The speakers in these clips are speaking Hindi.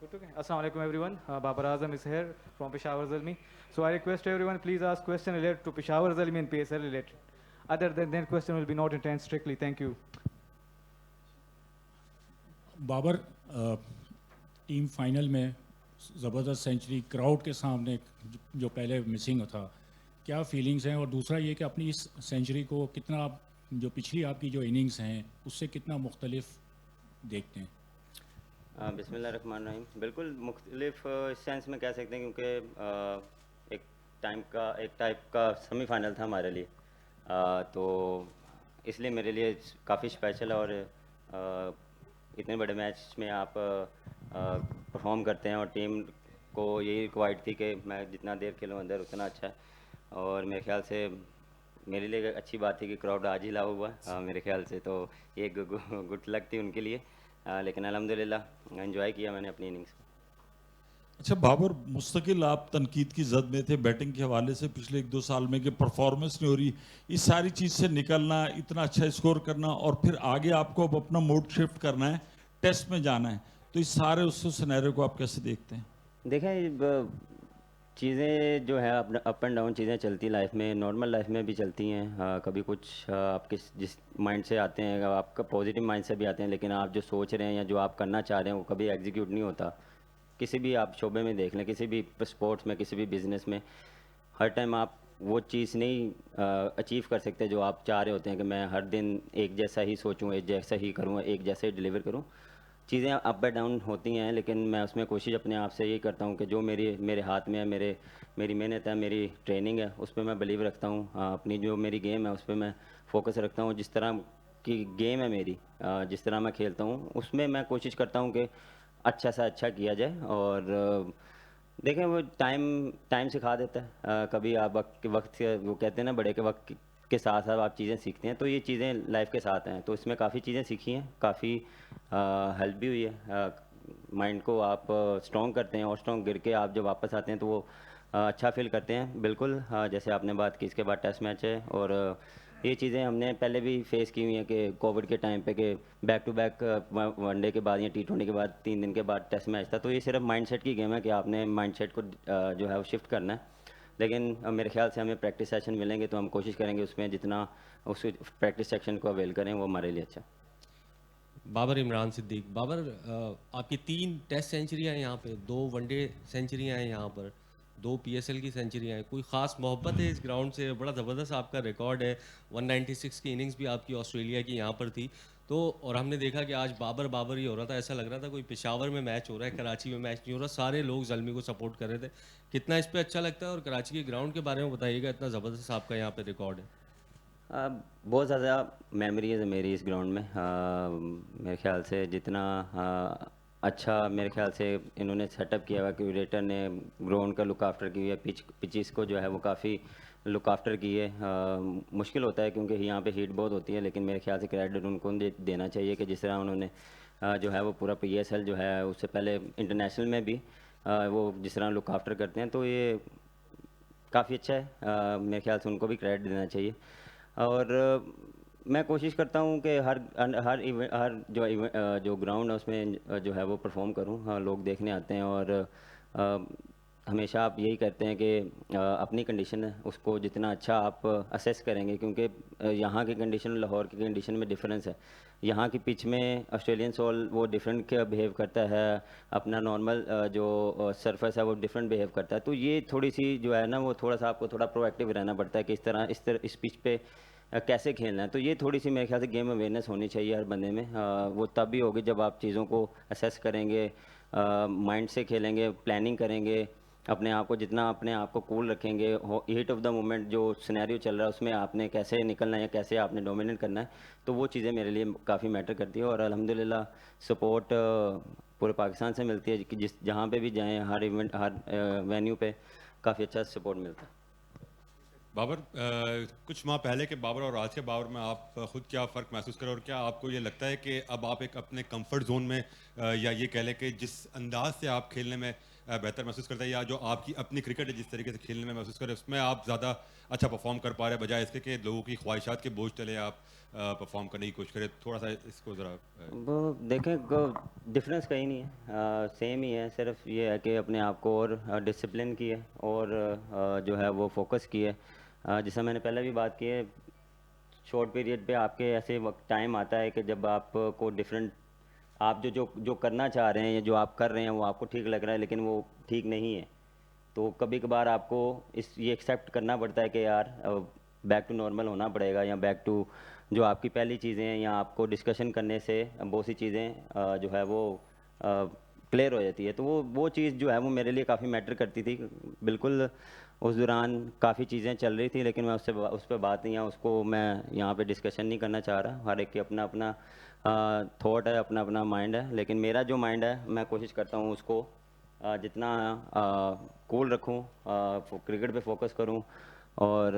Okay. Assalamu alaikum everyone. Babar Azam is here from Peshawar Zalmi. So I request everyone please ask question related to Peshawar Zalmi and PSL related. Other than that question will be not intense strictly. Thank you. Babar team final में ज़बरदस्त सेंचुरी क्राउड के सामने जो पहले मिसिंग था, क्या फीलिंग्स हैं? और दूसरा ये कि अपनी इस सेंचुरी को कितना आप जो पिछली आपकी जो इनिंग्स हैं उससे कितना मुख्तलिफ देखते हैं? बिस्मिल्लाहिर्रहमानिर्रहीम। बिल्कुल मुख्तलिफ इस सेंस में कह सकते हैं क्योंकि एक टाइप का सेमीफाइनल था हमारे लिए। तो इसलिए मेरे लिए काफ़ी स्पेशल है। और इतने बड़े मैच में आप परफॉर्म करते हैं और टीम को यही रिक्वायर्ड थी कि मैं जितना देर खेलूँ अंदर उतना अच्छा है। और मेरे ख्याल से मेरे लिए अच्छी बात थी कि क्राउड आज ही ला हुआ मेरे ख्याल से, तो ये गुड लक थी उनके लिए। लेकिन अल्हम्दुलिल्लाह एंजॉय किया मैंने अपनी इनिंग्स। अच्छा बाबर, मुस्तकिल आप तनकीद की जद में थे बैटिंग के हवाले से पिछले 1-2 साल में कि परफॉर्मेंस नहीं हो रही। इस सारी चीज़ से निकलना, इतना अच्छा स्कोर करना और फिर आगे आपको अब अपना मोड शिफ्ट करना है, टेस्ट में जाना है, तो इस सारे उस सिनेरियो को आप कैसे देखते हैं? देखें, चीज़ें जो है अप एंड डाउन चीज़ें चलती लाइफ में, नॉर्मल लाइफ में भी चलती हैं। कभी कुछ आपके जिस माइंड से आते हैं, आपका पॉजिटिव माइंड से भी आते हैं, लेकिन आप जो सोच रहे हैं या जो आप करना चाह रहे हैं वो कभी एग्जीक्यूट नहीं होता। किसी भी आप शोबे में देख लें, किसी भी स्पोर्ट्स में, किसी भी बिजनेस में, हर टाइम आप वो चीज़ नहीं अचीव कर सकते जो आप चाह रहे होते हैं कि मैं हर दिन एक जैसा ही सोचूं, एक जैसा ही करूं, एक जैसा ही डिलीवर करूं। चीज़ें अप एंड डाउन होती हैं, लेकिन मैं उसमें कोशिश अपने आप से यही करता हूं कि जो मेरे हाथ में है, मेरी मेहनत है, मेरी ट्रेनिंग है, उस पर मैं बिलीव रखता हूं। अपनी जो मेरी गेम है उस पर मैं फोकस रखता हूं। जिस तरह की गेम है मेरी, जिस तरह मैं खेलता हूं उसमें मैं कोशिश करता हूं कि अच्छा सा अच्छा किया जाए। और देखें, वो टाइम टाइम सिखा देता है। कभी आप वक्त के, वो कहते हैं ना, बड़े के वक्त के साथ साथ आप चीज़ें सीखते हैं, तो ये चीज़ें लाइफ के साथ हैं। तो इसमें काफ़ी चीज़ें सीखी हैं, काफ़ी हेल्प भी हुई है। माइंड को आप स्ट्रॉन्ग करते हैं और स्ट्रॉन्ग गिर के आप जब वापस आते हैं तो वो अच्छा फील करते हैं। बिल्कुल, जैसे आपने बात की, इसके बाद टेस्ट मैच है और ये चीज़ें हमने पहले भी फेस की हुई हैं कि कोविड के टाइम पे कि बैक टू बैक वनडे के बाद या T20 के बाद 3 दिन के बाद टेस्ट मैच था। तो ये सिर्फ माइंडसेट की गेम है कि आपने माइंडसेट को जो है वो शिफ्ट करना है। लेकिन मेरे ख्याल से हमें प्रैक्टिस सेशन मिलेंगे तो हम कोशिश करेंगे उसमें जितना उस प्रैक्टिस सेक्शन को अवेल करें वो हमारे लिए अच्छा। बाबर इमरान सिद्दीक। बाबर, आपकी 3 टेस्ट सेंचुरियाँ हैं यहाँ पे, 2 वनडे सेंचुरियाँ हैं यहाँ पर, 2 PSL की सेंचुरियाँ हैं। कोई ख़ास मोहब्बत है इस ग्राउंड से? बड़ा ज़बरदस्त आपका रिकॉर्ड है। 196 की इनिंग्स भी आपकी ऑस्ट्रेलिया की यहाँ पर थी। तो और हमने देखा कि आज बाबर बाबर ही हो रहा था, ऐसा लग रहा था कोई पेशावर में मैच हो रहा है, कराची में मैच नहीं हो रहा। सारे लोग ज़ल्मी को सपोर्ट कर रहे थे। कितना इस पे अच्छा लगता है? और कराची के ग्राउंड के बारे में बताइएगा, इतना ज़बरदस्त आपका यहाँ पे रिकॉर्ड है। बहुत ज़्यादा मेमोरीज है मेरी इस ग्राउंड में। मेरे ख्याल से जितना अच्छा मेरे ख्याल से इन्होंने सेटअप किया हुआ, क्यूरेटर ने ग्राउंड का लुक आफ्टर की है, पिचिस को जो है वो काफ़ी लुक आफ्टर की है। मुश्किल होता है क्योंकि यहाँ पे हीट बहुत होती है, लेकिन मेरे ख्याल से क्रेडिट उनको देना चाहिए कि जिस तरह उन्होंने जो है वो पूरा PSL जो है उससे पहले इंटरनेशनल में भी वो जिस तरह लुक आफ्टर करते हैं, तो ये काफ़ी अच्छा है। मेरे ख्याल से उनको भी क्रेडिट देना चाहिए। और मैं कोशिश करता हूँ कि जो ग्राउंड है उसमें जो है वो परफॉर्म करूँ। हाँ, लोग देखने आते हैं और अ, हमेशा आप यही करते हैं कि अपनी कंडीशन है उसको जितना अच्छा आप असेस करेंगे, क्योंकि यहाँ की कंडीशन और लाहौर की कंडीशन में डिफरेंस है। यहाँ की पिच में ऑस्ट्रेलियन सॉल वो डिफरेंट बिहेव करता है, अपना नॉर्मल जो सरफेस है वो डिफरेंट बिहेव करता है। तो ये थोड़ी सी जो है ना, वो थोड़ा सा आपको थोड़ा प्रोएक्टिव रहना पड़ता है कि इस पिच पे कैसे खेलना है। तो ये थोड़ी सी मेरे ख्याल से गेम अवेयरनेस होनी चाहिए हर बंदे में। वो तब भी होगी जब आप चीज़ों को असेस करेंगे, माइंड से खेलेंगे, प्लानिंग करेंगे, अपने आप को कूल रखेंगे। हीट ऑफ द मोमेंट जो सिनेरियो चल रहा है उसमें आपने कैसे निकलना है या कैसे आपने डोमिनेट करना है, तो वो चीज़ें मेरे लिए काफ़ी मैटर करती है। और अल्हम्दुलिल्लाह सपोर्ट पूरे पाकिस्तान से मिलती है कि जहाँ पे भी जाएँ, हर इवेंट, हर वेन्यू पे काफ़ी अच्छा सपोर्ट मिलता है। बाबर, कुछ माह पहले के बाबर और आज के बाबर में आप खुद क्या फ़र्क महसूस करें, और क्या आपको ये लगता है कि अब आप एक अपने कंफर्ट जोन में या ये कह लें कि जिस अंदाज से आप खेलने में बेहतर महसूस करते हैं, या जो आपकी अपनी क्रिकेट है जिस तरीके से खेलने में महसूस करें उसमें आप ज़्यादा अच्छा परफॉर्म कर पा रहे हैं, बजाय इसके कि लोगों की ख्वाहिशात के बोझ तले आप परफॉर्म करने की कोशिश करें? थोड़ा सा इसको ज़रा वो देखें, डिफरेंस कहीं नहीं है, सेम ही है, सिर्फ ये है कि अपने आप को और डिसिप्लिन की है और जो है वो फोकस की है। जैसा मैंने पहले भी बात की है, शॉर्ट पीरियड पे आपके ऐसे वक्त टाइम आता है कि जब आपको डिफरेंट, आप जो जो जो करना चाह रहे हैं या जो आप कर रहे हैं वो आपको ठीक लग रहा है लेकिन वो ठीक नहीं है, तो कभी कभार आपको ये एक्सेप्ट करना पड़ता है कि यार बैक टू नॉर्मल होना पड़ेगा, या बैक टू जो आपकी पहली चीज़ें हैं, या आपको डिस्कशन करने से बहुत सी चीज़ें जो है वो क्लियर हो जाती है। तो वो चीज़ जो है वो मेरे लिए काफ़ी मैटर करती थी। बिल्कुल उस दौरान काफ़ी चीज़ें चल रही थी लेकिन मैं उस पर बात नहीं है, उसको मैं यहाँ पे डिस्कशन नहीं करना चाह रहा। हर एक की अपना अपना थॉट है, अपना अपना माइंड है, लेकिन मेरा जो माइंड है मैं कोशिश करता हूँ उसको जितना कूल रखूँ, क्रिकेट पे फोकस करूँ और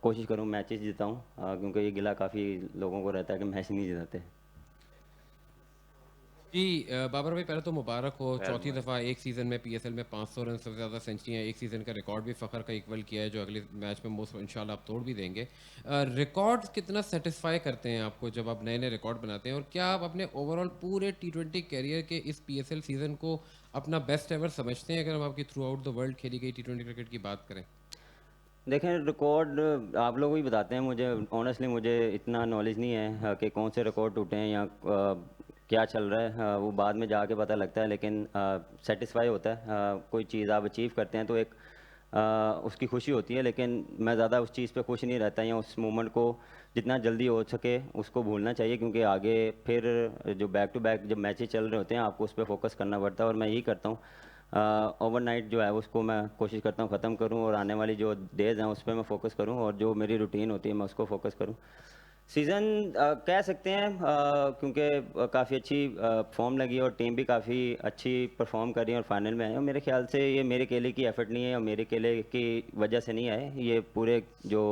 कोशिश करूँ मैचेस जिताऊँ, क्योंकि ये गिला काफ़ी लोगों को रहता है कि मैच नहीं जिताते। जी बाबर भाई, पहले तो मुबारक हो, चौथी दफ़ा एक सीज़न में पीएसएल में 500 रन सबसे ज़्यादा सेंचुरियाँ एक सीज़न का रिकॉर्ड भी फ़खर का इक्वल किया है, जो अगले मैच में मोस्ट इंशाल्लाह आप तोड़ भी देंगे। रिकॉर्ड कितना सेटिस्फाई करते हैं आपको जब आप नए नए रिकॉर्ड बनाते हैं, और क्या आप अपने ओवरऑल पूरे टी20 कैरियर के इस पीएसएल सीज़न को अपना बेस्ट एवर समझते हैं, अगर हम आपकी थ्रू आउट द वर्ल्ड खेली गई टी20 क्रिकेट की बात करें? देखें, रिकॉर्ड आप लोग ही बताते हैं, मुझे ऑनेस्टली मुझे इतना नॉलेज नहीं है कि कौन से रिकॉर्ड टूटे हैं या क्या चल रहा है, वो बाद में जाके पता लगता है, लेकिन सेटिस्फाई होता है। कोई चीज़ आप अचीव करते हैं तो एक उसकी खुशी होती है, लेकिन मैं ज़्यादा उस चीज़ पे खुश नहीं रहता, या उस मोमेंट को जितना जल्दी हो सके उसको भूलना चाहिए, क्योंकि आगे फिर जो बैक टू बैक जब मैचेस चल रहे होते हैं आपको उस पर फोकस करना पड़ता है, और मैं यही करता हूँ। ओवरनाइट जो है उसको मैं कोशिश करता हूँ ख़त्म करूँ, और आने वाली जो डेज़ हैं उस पर मैं फोकस करूँ, और जो मेरी रूटीन होती है मैं उसको फोकस करूँ। सीज़न कह सकते हैं, क्योंकि काफ़ी अच्छी फॉर्म लगी है और टीम भी काफ़ी अच्छी परफॉर्म कर रही है और फाइनल में आई है, और मेरे ख्याल से ये मेरे अकेले की एफर्ट नहीं है और मेरे अकेले की वजह से नहीं आए, ये पूरे जो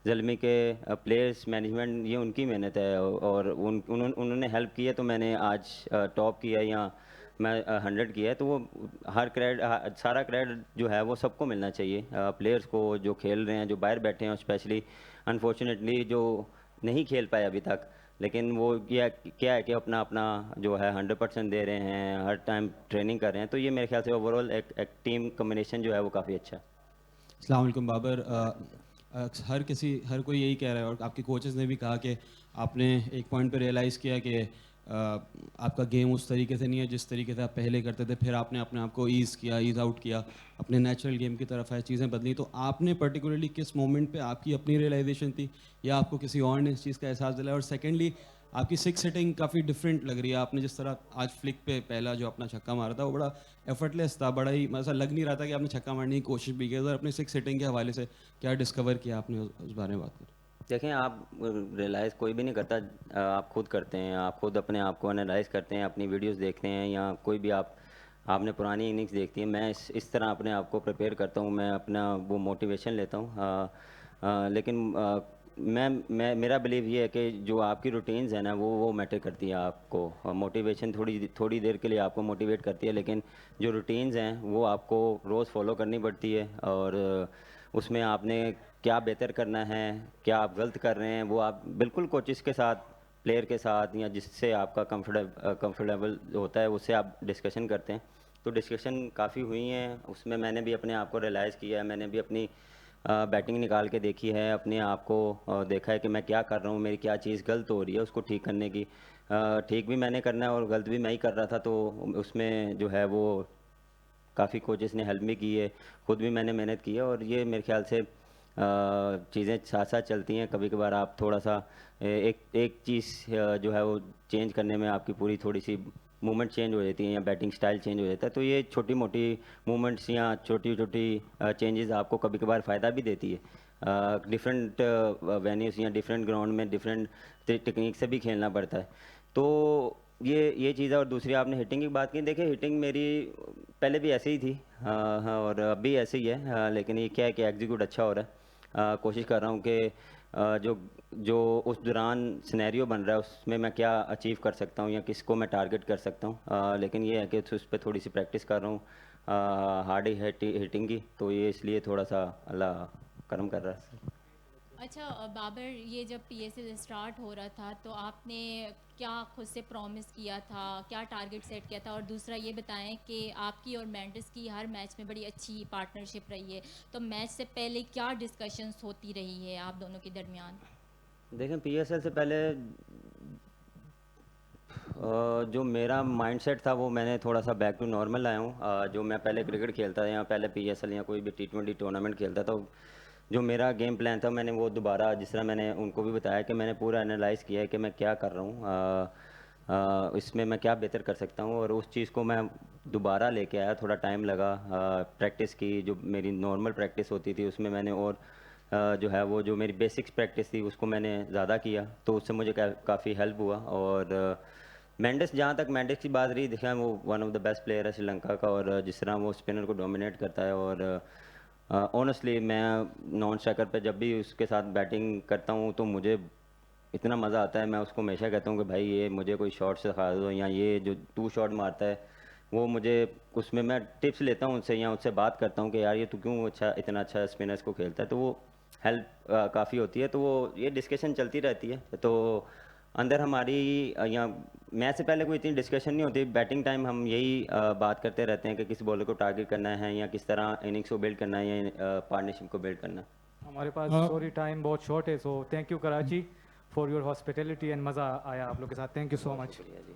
ज़ल्मी के प्लेयर्स मैनेजमेंट, ये उनकी मेहनत है, और उन्होंने हेल्प की है तो मैंने आज टॉप किया या मैं 100 किया है, तो वो हर क्रेडिट, सारा क्रेडिट जो है वो सबको मिलना चाहिए, प्लेयर्स को जो खेल रहे हैं, जो बाहर बैठे हैं, स्पेशली अनफॉर्चुनेटली जो नहीं खेल पाए अभी तक, लेकिन वो ये क्या है कि अपना अपना जो है 100% दे रहे हैं, हर टाइम ट्रेनिंग कर रहे हैं, तो ये मेरे ख्याल से ओवरऑल एक टीम कम्बिनेशन जो है वो काफ़ी अच्छा है। अस्सलाम वालेकुम बाबर। हर कोई यही कह रहा है, और आपके कोचेस ने भी कहा कि आपने एक पॉइंट पे रियलाइज़ किया कि आपका गेम उस तरीके से नहीं है जिस तरीके से आप पहले करते थे, फिर आपने अपने आप को ईज़ आउट किया, अपने नेचुरल गेम की तरफ आए, चीज़ें बदली। तो आपने पर्टिकुलरली किस मोमेंट पे आपकी अपनी रियलाइजेशन थी, या आपको किसी और ने इस चीज़ का एहसास दिलाया? और सेकेंडली, आपकी सिक्स हिटिंग काफ़ी डिफरेंट लग रही है। आपने जिस तरह आज फ्लिक पे पहला जो अपना छक्का मारा था वो बड़ा एफर्टलेस था, बड़ा ही ऐसा लग नहीं रहा था कि आपने छक्का मारने की कोशिश भी की। और अपनी सिक्स हिटिंग के हवाले से क्या डिस्कवर किया आपने, उस बारे में बात करें। देखें, आप रियलाइज़ कोई भी नहीं करता, आप खुद करते हैं, आप खुद अपने आप को एनालाइज़ करते हैं, अपनी वीडियोस देखते हैं, या कोई भी आपने पुरानी इनिंग्स देखती है। मैं इस तरह अपने आप को प्रिपेयर करता हूँ, मैं अपना वो मोटिवेशन लेता हूँ, लेकिन मेरा बिलीव ये है कि जो आपकी रूटीन्स है ना वो मैटर करती है आपको। मोटिवेशन थोड़ी देर के लिए आपको मोटिवेट करती है, लेकिन जो रूटीन्स हैं वो आपको रोज़ फॉलो करनी पड़ती है, और उसमें आपने क्या बेहतर करना है, क्या आप गलत कर रहे हैं, वो आप बिल्कुल कोचिज़ के साथ, प्लेयर के साथ, या जिससे आपका कंफर्टेबल होता है उससे आप डिस्कशन करते हैं। तो डिस्कशन काफ़ी हुई हैं, उसमें मैंने भी अपने आप को रियलाइज़ किया है, मैंने भी अपनी बैटिंग निकाल के देखी है, अपने आप को देखा है कि मैं क्या कर रहा हूँ, मेरी क्या चीज़ गलत हो रही है, उसको ठीक करने की, ठीक भी मैंने करना है और गलत भी मैं ही कर रहा था, तो उसमें जो है वो काफ़ी कोचेस ने हेल्प भी की है, खुद भी मैंने मेहनत की है, और ये मेरे ख्याल से चीज़ें साथ साथ चलती हैं। कभी कभार आप थोड़ा सा एक चीज़ जो है वो चेंज करने में आपकी पूरी थोड़ी सी मूवमेंट चेंज हो जाती है, या बैटिंग स्टाइल चेंज हो जाता है, तो ये छोटी मोटी मूवमेंट्स या छोटी छोटी चेंजेस आपको कभी कभार फ़ायदा भी देती है। डिफरेंट वेन्यूज़ या डिफरेंट ग्राउंड में डिफरेंट टेक्निक से भी खेलना पड़ता है, तो ये चीज़ है। और दूसरी आपने हिटिंग की बात की, देखिए हिटिंग मेरी पहले भी ऐसे ही थी, हाँ, और अब भी ऐसे ही है, लेकिन ये क्या है कि एग्जीक्यूट अच्छा हो रहा है। कोशिश कर रहा हूँ कि जो जो उस दौरान सिनेरियो बन रहा है उसमें मैं क्या अचीव कर सकता हूँ या किसको मैं टारगेट कर सकता हूँ। लेकिन ये है कि उस पर थोड़ी सी प्रैक्टिस कर रहा हूँ हार्ड हिटिंग की, तो ये इसलिए थोड़ा सा अल्लाह करम कर रहा है। अच्छा बाबर, ये जब पीएसएल स्टार्ट हो रहा था तो आपने क्या खुद से प्रॉमिस किया था, क्या टारगेट सेट किया था? और दूसरा ये बताएं कि आपकी और मेंडिस की हर मैच में बड़ी अच्छी पार्टनरशिप रही है, तो मैच से पहले क्या डिस्कशंस होती रही है आप दोनों के दरमियान? देखें, पीएसएल से पहले जो मेरा माइंडसेट था वो मैंने थोड़ा सा बैक टू नॉर्मल लाया हूँ। जो मैं पहले क्रिकेट खेलता था या पहले पीएसएल या कोई भी T20 टूर्नामेंट खेलता था, जो मेरा गेम प्लान था मैंने वो दोबारा, जिस तरह मैंने उनको भी बताया कि मैंने पूरा एनालाइज़ किया है कि मैं क्या कर रहा हूँ, इसमें मैं क्या बेहतर कर सकता हूँ, और उस चीज़ को मैं दोबारा लेके आया। थोड़ा टाइम लगा, प्रैक्टिस की, जो मेरी नॉर्मल प्रैक्टिस होती थी उसमें मैंने और जो है वो जो मेरी बेसिक्स प्रैक्टिस थी उसको मैंने ज़्यादा किया, तो उससे मुझे काफ़ी हेल्प हुआ। और मेंडिस, जहाँ तक मेंडिस की बात रही, देखा वो one of the best player है श्रीलंका का, और जिस तरह वो स्पिनर को डोमिनेट करता है, और ऑनेस्टली मैं नॉन स्ट्राइकर पे जब भी उसके साथ बैटिंग करता हूँ तो मुझे इतना मज़ा आता है। मैं उसको हमेशा कहता हूँ कि भाई ये मुझे कोई शॉट सिखा दो, या ये जो 2 शॉट मारता है वो मुझे, उसमें मैं टिप्स लेता हूँ उनसे या उससे बात करता हूँ कि यार ये तू क्यों इतना अच्छा स्पिनर्स को खेलता है, तो वो हेल्प काफ़ी होती है। तो वो ये डिस्कशन चलती रहती है। तो अंदर हमारी या मैच से पहले कोई इतनी डिस्कशन नहीं होती, बैटिंग टाइम हम यही बात करते रहते हैं कि किस बॉलर को टारगेट करना है या किस तरह इनिंग्स को बिल्ड करना है या पार्टनरशिप को बिल्ड करना है। हमारे पास हाँ। सॉरी टाइम बहुत शॉर्ट है, so thank you Karachi for your hospitality and मज़ा आया आप लोग के साथ। Thank you so much. शुक्रिया जी।